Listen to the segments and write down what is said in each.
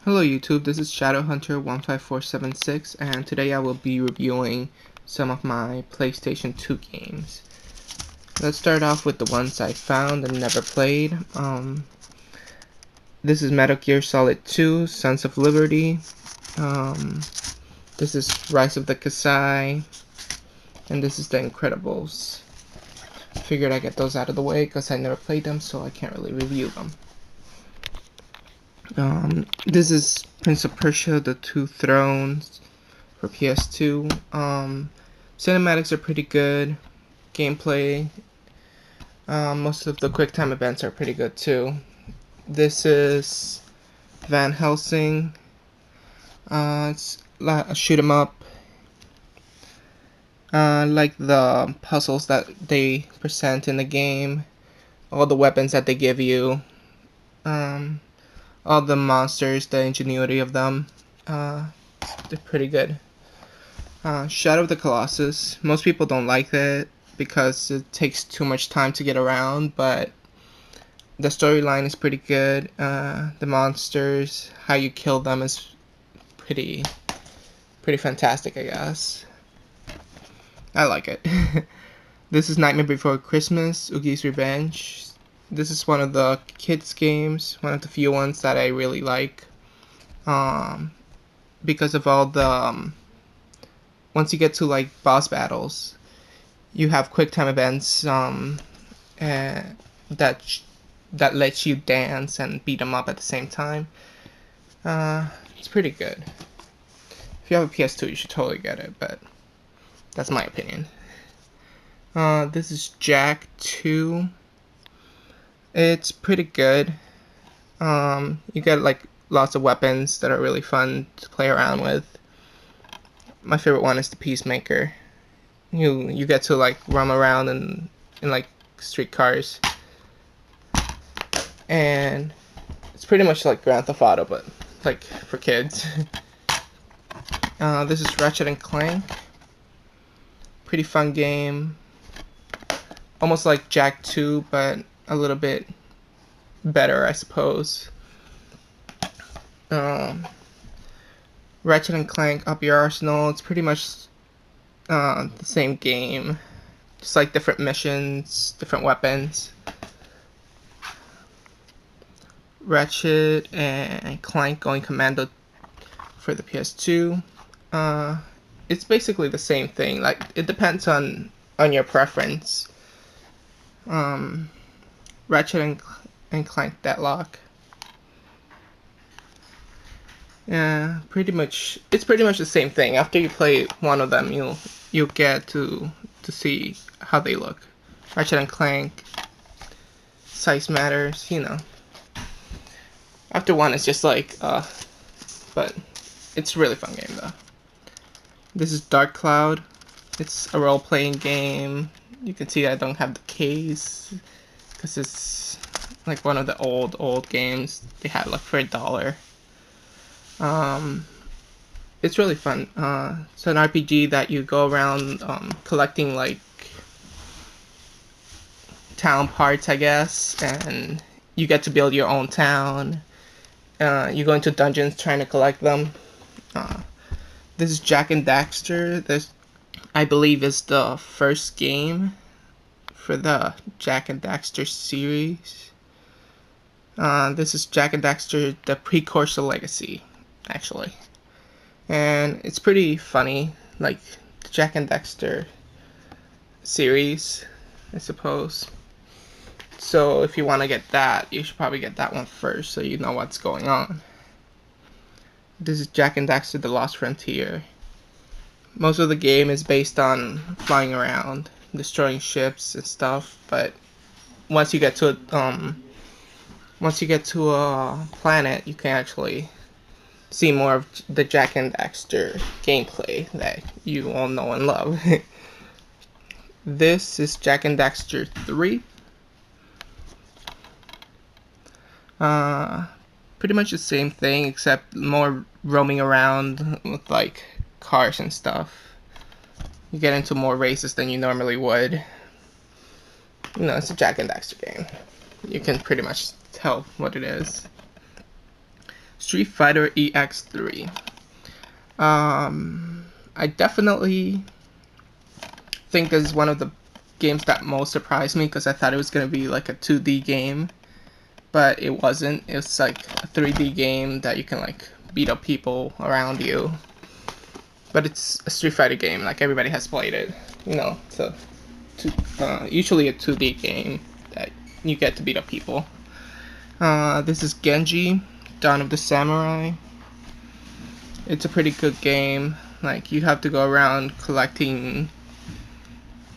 Hello YouTube, this is Shadowhunter15476 and today I will be reviewing some of my PlayStation 2 games. Let's start off with the ones I found and never played. This is Metal Gear Solid 2, Sons of Liberty. This is Rise of the Kasai. And this is The Incredibles. Figured I'd get those out of the way because I never played them, so I can't really review them. This is Prince of Persia: The Two Thrones for PS2. Cinematics are pretty good. Gameplay, most of the QuickTime events are pretty good too. This is Van Helsing. It's a shoot 'em up. Like the puzzles that they present in the game, all the weapons that they give you. All the monsters, the ingenuity of them, they're pretty good. Shadow of the Colossus, most people don't like it because it takes too much time to get around, but the storyline is pretty good. The monsters, how you kill them is pretty fantastic, I guess. I like it. This is Nightmare Before Christmas, Oogie's Revenge. This is one of the kids games, one of the few ones that I really like, because of all the, once you get to like boss battles, you have quick time events that lets you dance and beat them up at the same time. It's pretty good. If you have a PS2, you should totally get it, but that's my opinion. This is Jak 2. It's pretty good. You get like lots of weapons that are really fun to play around with. My favorite one is the Peacemaker. You get to like roam around in like streetcars, and it's pretty much like Grand Theft Auto, but like for kids. This is Ratchet and Clank. Pretty fun game. Almost like Jak 2, but a little bit better, I suppose. Ratchet and Clank Up Your Arsenal, it's pretty much the same game, just like different missions, different weapons. Ratchet and Clank Going Commando for the PS2. It's basically the same thing. Like, it depends on your preference. Ratchet and Clank Deadlock. Yeah, it's pretty much the same thing. After you play one of them, you'll get to see how they look. Ratchet and Clank, size matters, you know. After one, it's just like, but it's a really fun game though. This is Dark Cloud. It's a role-playing game. You can see I don't have the case because it's like one of the old games they had like for $1. It's really fun. It's an RPG that you go around collecting like town parts, I guess, and you get to build your own town. You go into dungeons trying to collect them. This is Jak and Daxter. This, I believe, is the first game for the Jak and Daxter series. This is Jak and Daxter: The Precursor Legacy, actually. And it's pretty funny, like the Jak and Daxter series, I suppose. So if you want to get that, you should probably get that one first so you know what's going on. This is Jak and Daxter: The Lost Frontier. Most of the game is based on flying around, destroying ships and stuff, but once you get to a planet, you can actually see more of the Jak and Daxter gameplay that you all know and love. This is Jak and Daxter 3. Pretty much the same thing, except more roaming around with like cars and stuff. You get into more races than you normally would. You know, it's a Jak and Daxter game. You can pretty much tell what it is. Street Fighter EX3. I definitely think this is one of the games that most surprised me because I thought it was going to be like a 2D game, but it wasn't. It was like a 3D game that you can like beat up people around you. But it's a Street Fighter game, like everybody has played it. You know, so usually a 2D game that you get to beat up people. This is Genji, Dawn of the Samurai. It's a pretty good game. Like, you have to go around collecting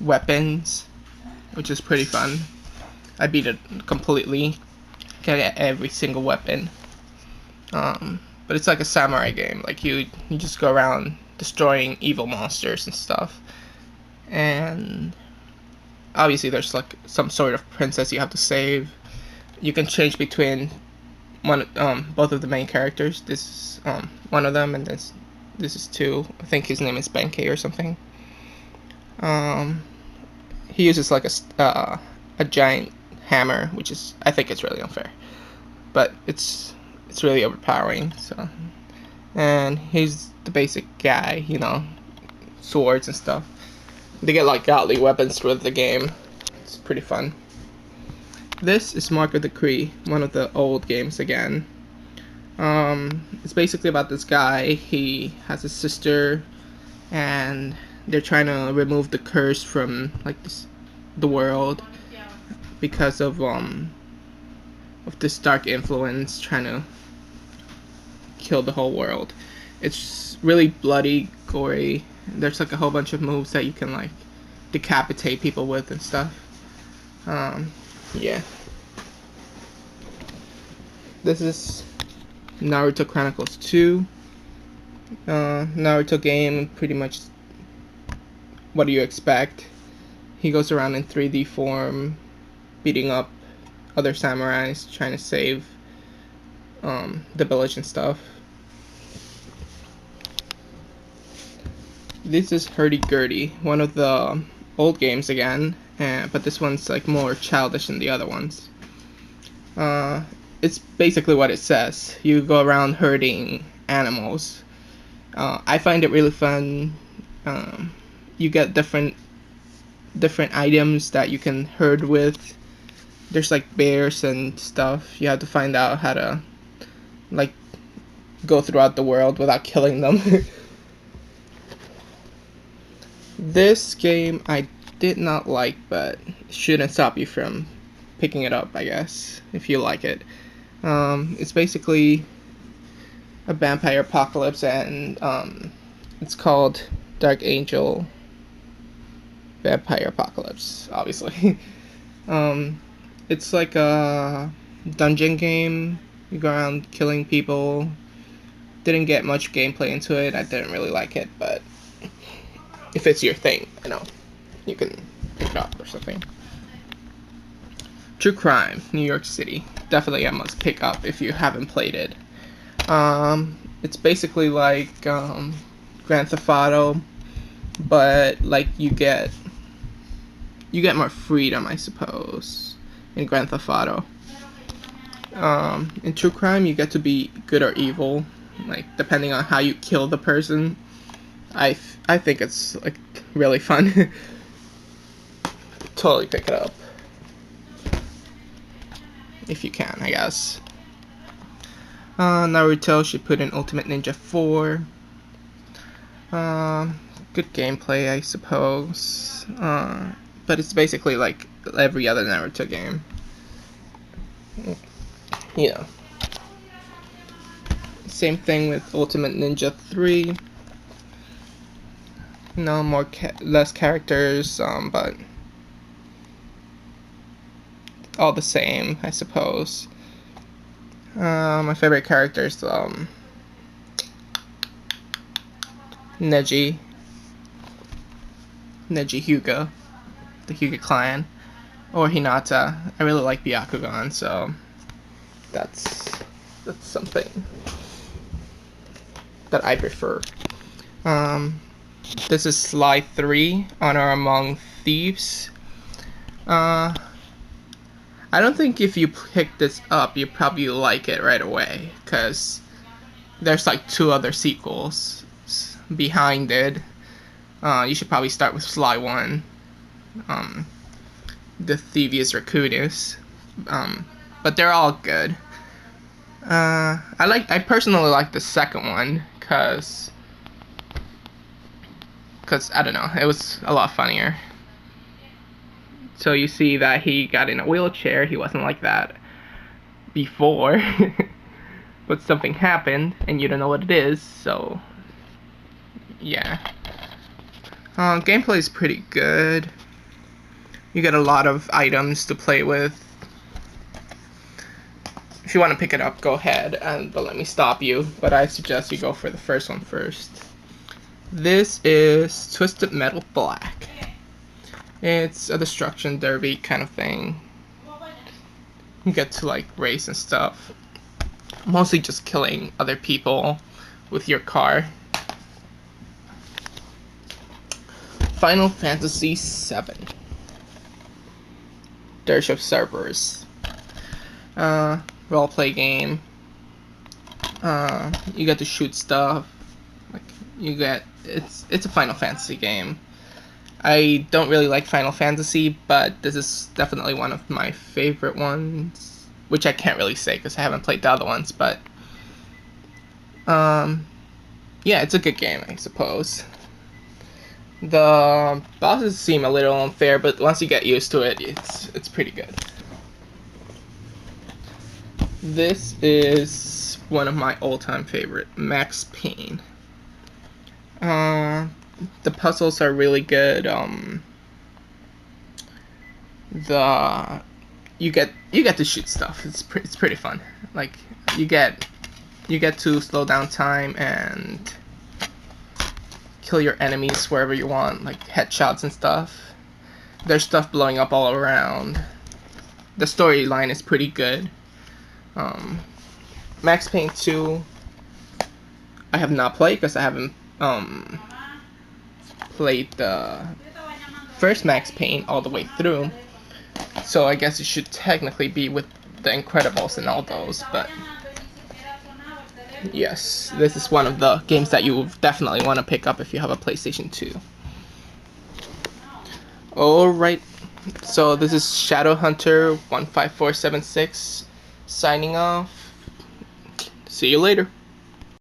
weapons, which is pretty fun. I beat it completely. Get every single weapon. But it's like a samurai game. Like, you just go around destroying evil monsters and stuff. And obviously there's like some sort of princess you have to save. You can change between both of the main characters. This is one of them, and this is two. I think his name is Benkei or something. He uses like a giant hammer, which is, I think it's really unfair, but it's really overpowering. So, and he's the basic guy, you know, swords and stuff. They get like godly weapons through the game. It's pretty fun. This is Mark of the Cree, one of the old games again. It's basically about this guy. He has a sister, and they're trying to remove the curse from like the world because of this dark influence trying to kill the whole world. It's really bloody, gory. There's like a whole bunch of moves that you can like decapitate people with and stuff. Yeah. This is Naruto Chronicles 2. Naruto game, pretty much what do you expect. He goes around in 3D form, beating up other samurais, trying to save the village and stuff. This is Hurdy-Gurdy, one of the old games again, but this one's like more childish than the other ones. It's basically what it says. You go around herding animals. I find it really fun. You get different items that you can herd with. There's like bears and stuff. You have to find out how to like go throughout the world without killing them. This game I did not like, but it shouldn't stop you from picking it up, I guess, if you like it. It's basically a vampire apocalypse, and it's called Dark Angel Vampire Apocalypse, obviously. It's like a dungeon game. You go around killing people. Didn't get much gameplay into it. I didn't really like it, but if it's your thing, you know, you can pick it up or something. True Crime, New York City. Definitely a must pick up if you haven't played it. It's basically like Grand Theft Auto, but like you get more freedom, I suppose, in Grand Theft Auto. In True Crime, you get to be good or evil, like depending on how you kill the person. I think it's like really fun. Totally pick it up if you can, I guess. Naruto should put in Ultimate Ninja 4. Good gameplay, I suppose. But it's basically like every other Naruto game. You know. Same thing with Ultimate Ninja 3. No, less characters, but all the same, I suppose. My favorite characters, Neji Hyuga, the Hyuga clan, or Hinata. I really like Byakugan, so that's something that I prefer. This is Sly 3, Honor Among Thieves. I don't think if you pick this up, you probably like it right away, because there's like 2 other sequels behind it. You should probably start with Sly 1. The Thievius Raccoonus. But they're all good. I personally like the second one because I don't know, it was a lot funnier. So you see that he got in a wheelchair. He wasn't like that before. But something happened and you don't know what it is, so yeah. Gameplay is pretty good. You get a lot of items to play with. If you want to pick it up, go ahead, but let me stop you. But I suggest you go for the first one first. This is Twisted Metal Black. It's a destruction derby kind of thing. You get to like race and stuff. Mostly just killing other people with your car. Final Fantasy VII. Dirge of Cerberus. Roleplay game. You get to shoot stuff. Like it's a Final Fantasy game. I don't really like Final Fantasy, but this is definitely one of my favorite ones, which I can't really say because I haven't played the other ones, but yeah, it's a good game, I suppose. The bosses seem a little unfair, but once you get used to it, it's pretty good. This is one of my all-time favorite, Max Payne. The puzzles are really good. You get to shoot stuff. It's pretty fun. Like you get to slow down time and kill your enemies wherever you want, like headshots and stuff. There's stuff blowing up all around. The storyline is pretty good. Max Payne 2 I have not played because I haven't played the first Max Payne all the way through, so I guess it should technically be with the Incredibles and all those, but yes, this is one of the games that you definitely want to pick up if you have a PlayStation 2. Alright, so this is Shadowhunter 15476 signing off. See you later.